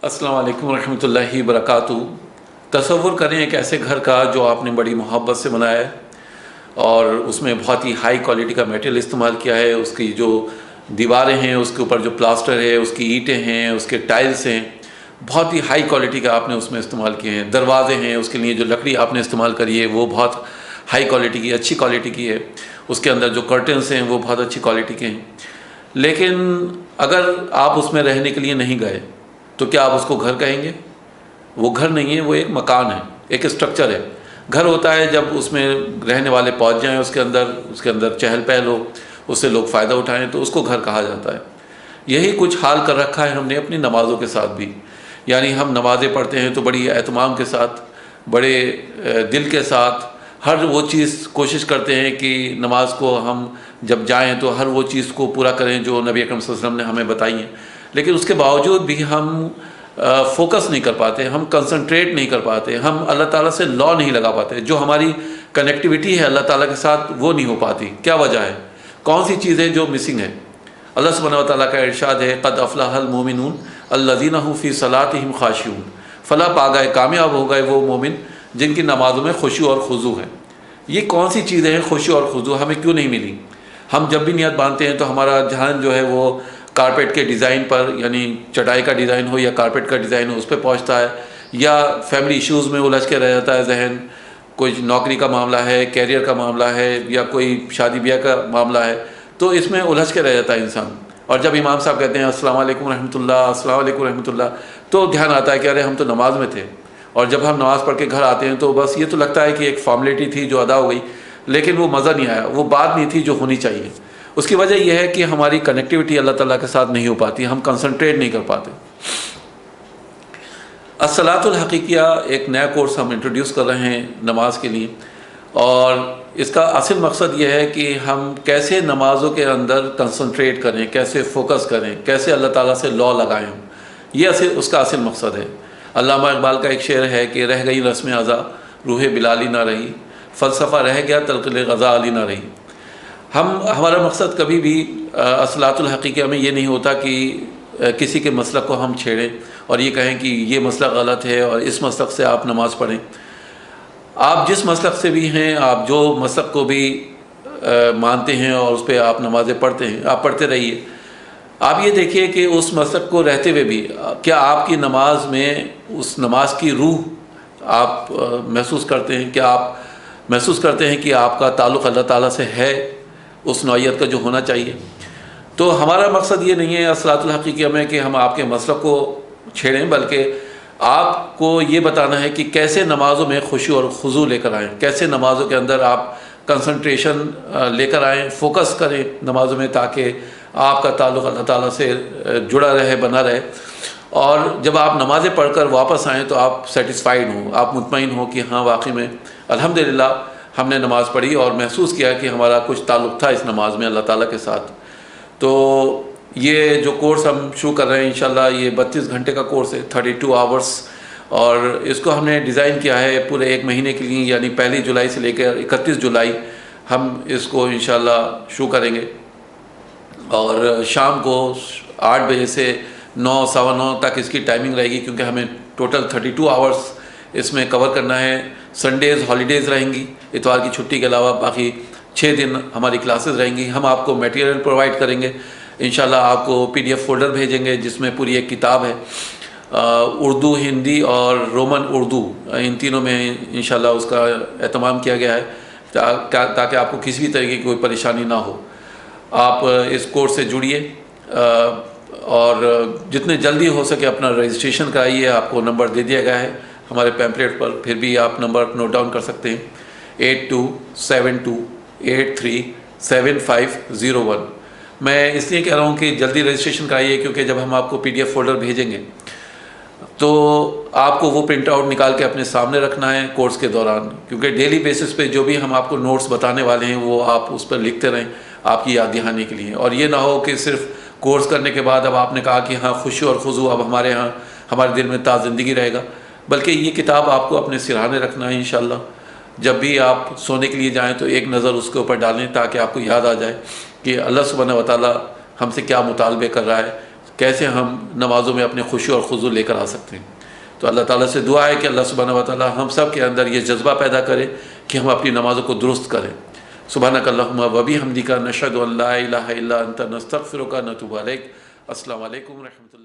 अस्सलाम वालेकुम रहमतुल्लाहि वबरकातुहू। तसव्वुर करें एक ऐसे घर का जो आपने बड़ी मोहब्बत से बनाया है और उसमें बहुत ही हाई क्वालिटी का मटेरियल इस्तेमाल किया है। उसकी जो दीवारें हैं, उसके ऊपर जो प्लास्टर है, उसकी ईंटें हैं, उसके टाइल्स हैं, बहुत ही हाई क्वालिटी का आपने उसमें इस्तेमाल किए हैं। दरवाजे हैं, उसके लिए जो लकड़ी आपने इस्तेमाल करी है वो बहुत हाई क्वालिटी की, अच्छी क्वालिटी की है। उसके अंदर जो कर्टन्स हैं वो बहुत अच्छी क्वालिटी के हैं। लेकिन अगर आप उसमें रहने के लिए नहीं गए तो क्या आप उसको घर कहेंगे? वो घर नहीं है, वो एक मकान है, एक स्ट्रक्चर है। घर होता है जब उसमें रहने वाले पहुंच जाएं, उसके अंदर चहल पहल हो, उससे लोग फ़ायदा उठाएं, तो उसको घर कहा जाता है। यही कुछ हाल कर रखा है हमने अपनी नमाज़ों के साथ भी। यानी हम नमाज़ें पढ़ते हैं तो बड़ी एहतमाम के साथ, बड़े दिल के साथ हर वो चीज़ कोशिश करते हैं कि नमाज को हम जब जाएं तो हर वो चीज़ को पूरा करें जो नबी अकरम सल्लल्लाहु अलैहि वसल्लम ने हमें बताई है। लेकिन उसके बावजूद भी हम फोकस नहीं कर पाते, हम कंसंट्रेट नहीं कर पाते, हम अल्लाह ताला से लॉ नहीं लगा पाते। जो हमारी कनेक्टिविटी है अल्लाह ताला के साथ वो नहीं हो पाती। क्या वजह है? कौन सी चीज़ है जो मिसिंग है? अल्लाह सुब्हानहू व तआला का इरशाद है, क़द अफ़लहल मोमिनून अल्लज़ीना हुम फ़ी सलातिहिम ख़ाशिऊन। फला पा गए, कामयाब हो गए वो मोमिन जिनकी नमाज़ों में खुशू और खुजू है। ये कौन सी चीज़ें हैं खुशू और खुजू? हमें क्यों नहीं मिली? हम जब भी नियत बांधते हैं तो हमारा ध्यान जो है वो कारपेट के डिज़ाइन पर, यानी चटाई का डिज़ाइन हो या कारपेट का डिज़ाइन हो, उस पर पहुँचता है, या फैमिली इश्यूज़ में उलझ के रह जाता है जहन। कोई नौकरी का मामला है, कैरियर का मामला है, या कोई शादी ब्याह का मामला है, तो इसमें उलझ के रह जाता है इंसान। और जब इमाम साहब कहते हैं अस्सलाम वालेकुम रहमतुल्लाह, अस्सलाम वालेकुम रहमतुल्लाह, तो ध्यान आता है कि अरे हम तो नमाज में थे। और जब हम नमाज़ पढ़ के घर आते हैं तो बस ये तो लगता है कि एक फॉर्मेलिटी थी जो अदा हो गई, लेकिन वो मज़ा नहीं आया, वो बात नहीं थी जो होनी चाहिए। उसकी वजह यह है कि हमारी कनेक्टिविटी अल्लाह ताला के साथ नहीं हो पाती, हम कंसंट्रेट नहीं कर पाते। अस्सलातुल हक़ीक़िया एक नया कोर्स हम इंट्रोड्यूस कर रहे हैं नमाज के लिए, और इसका असल मकसद यह है कि हम कैसे नमाज़ों के अंदर कंसंट्रेट करें, कैसे फ़ोकस करें, कैसे अल्लाह ताला से लॉ लगाएं। ये उसका असल मकसद है। अल्लामा इक़बाल का एक शेर है कि रह गई रस्म अज़ा रूह बिलाली ना रही, फ़लसफ़ा रह गया तलक़िल ग़ज़ा अली ना रही। हमारा मकसद कभी भी अस्सलातुल हक़ीक़िया में ये नहीं होता कि किसी के मसलक को हम छेड़ें और ये कहें कि ये मसलक गलत है और इस मसलक से आप नमाज़ पढ़ें। आप जिस मसलक से भी हैं, आप जो मसलक को भी मानते हैं और उस पर आप नमाज़ें पढ़ते हैं, आप पढ़ते रहिए। आप ये देखिए कि उस मसलक को रहते हुए भी क्या आपकी नमाज में उस नमाज की रूह आप महसूस करते हैं? क्या आप महसूस करते हैं कि आपका ताल्लुक़ अल्लाह ताला से है, उस नौइयत का जो होना चाहिए? तो हमारा मकसद ये नहीं है अस्सलातुल हक़ीक़िया में कि हम आपके मसलक को छेड़ें, बल्कि आपको ये बताना है कि कैसे नमाज़ों में खुशू और खुजू लेकर आएँ, कैसे नमाज़ों के अंदर आप कंसंट्रेशन लेकर आएँ, फ़ोकस करें नमाज़ों में, ताकि आपका ताल्लुक़ अल्लाह ताला से जुड़ा रहे, बना रहे। और जब आप नमाज़ें पढ़कर वापस आएँ तो आप सेटिस्फाइड हों, आप मुतमईन हों कि हाँ वाकई में अल्हम्दुलिल्लाह हमने नमाज़ पढ़ी और महसूस किया कि हमारा कुछ ताल्लुक़ था इस नमाज में अल्लाह ताला के साथ। तो ये जो कोर्स हम शुरू कर रहे हैं इंशाल्लाह, ये 32 घंटे का कोर्स है, 32 आवर्स, और इसको हमने डिज़ाइन किया है पूरे एक महीने के लिए, यानी 1 जुलाई से लेकर 31 जुलाई हम इसको इंशाल्लाह शुरू करेंगे। और शाम को 8 बजे से 9 सवा 9 तक इसकी टाइमिंग रहेगी, क्योंकि हमें टोटल 32 आवर्स इसमें कवर करना है। संडेज़ हॉलीडेज़ रहेंगी, इतवार की छुट्टी के अलावा बाकी 6 दिन हमारी क्लासेस रहेंगी। हम आपको मटेरियल प्रोवाइड करेंगे इंशाल्लाह, आपको PDF फोल्डर भेजेंगे जिसमें पूरी एक किताब है, उर्दू, हिंदी और रोमन उर्दू, इन तीनों में इंशाल्लाह उसका एहतमाम किया गया है, ताकि आपको किसी भी तरीके की कोई परेशानी ना हो। आप इस कोर्स से जुड़िए और जितने जल्दी हो सके अपना रजिस्ट्रेशन कराइए। आपको नंबर दे दिया गया है हमारे पैम्पलेट पर, फिर भी आप नंबर नोट डाउन कर सकते हैं, 8272837501। मैं इसलिए कह रहा हूँ कि जल्दी रजिस्ट्रेशन कराइए, क्योंकि जब हम आपको PDF फोल्डर भेजेंगे तो आपको वो प्रिंट आउट निकाल के अपने सामने रखना है कोर्स के दौरान, क्योंकि डेली बेसिस पे जो भी हम आपको नोट्स बताने वाले हैं वो आप उस पर लिखते रहें आपकी याद दहानी के लिए। और ये ना हो कि सिर्फ कोर्स करने के बाद अब आपने कहा कि हाँ खुशू और खुजू अब हमारे यहाँ हमारे दिल में ज़िंदगी रहेगा, बल्कि ये किताब आपको अपने सिरहाने रखना है इंशाल्लाह। जब भी आप सोने के लिए जाएं तो एक नज़र उसके ऊपर डालें, ताकि आपको याद आ जाए कि अल्लाह सुब्हानहू व तआला हमसे क्या मुतालबे कर रहा है, کیسے ہم نمازوں میں اپنے خوشی اور خضوع لے کر آ سکتے ہیں۔ تو اللہ تعالیٰ سے دعا ہے کہ اللہ سبحانہ و تعالیٰ ہم سب کے اندر یہ جذبہ پیدا کرے کہ ہم اپنی نمازوں کو درست کریں۔ سبحانک اللہم و بحمدک نشہد ان لا الہ الا انت نستغفرک ونتوب الیک۔ السلام علیکم ورحمۃ اللہ۔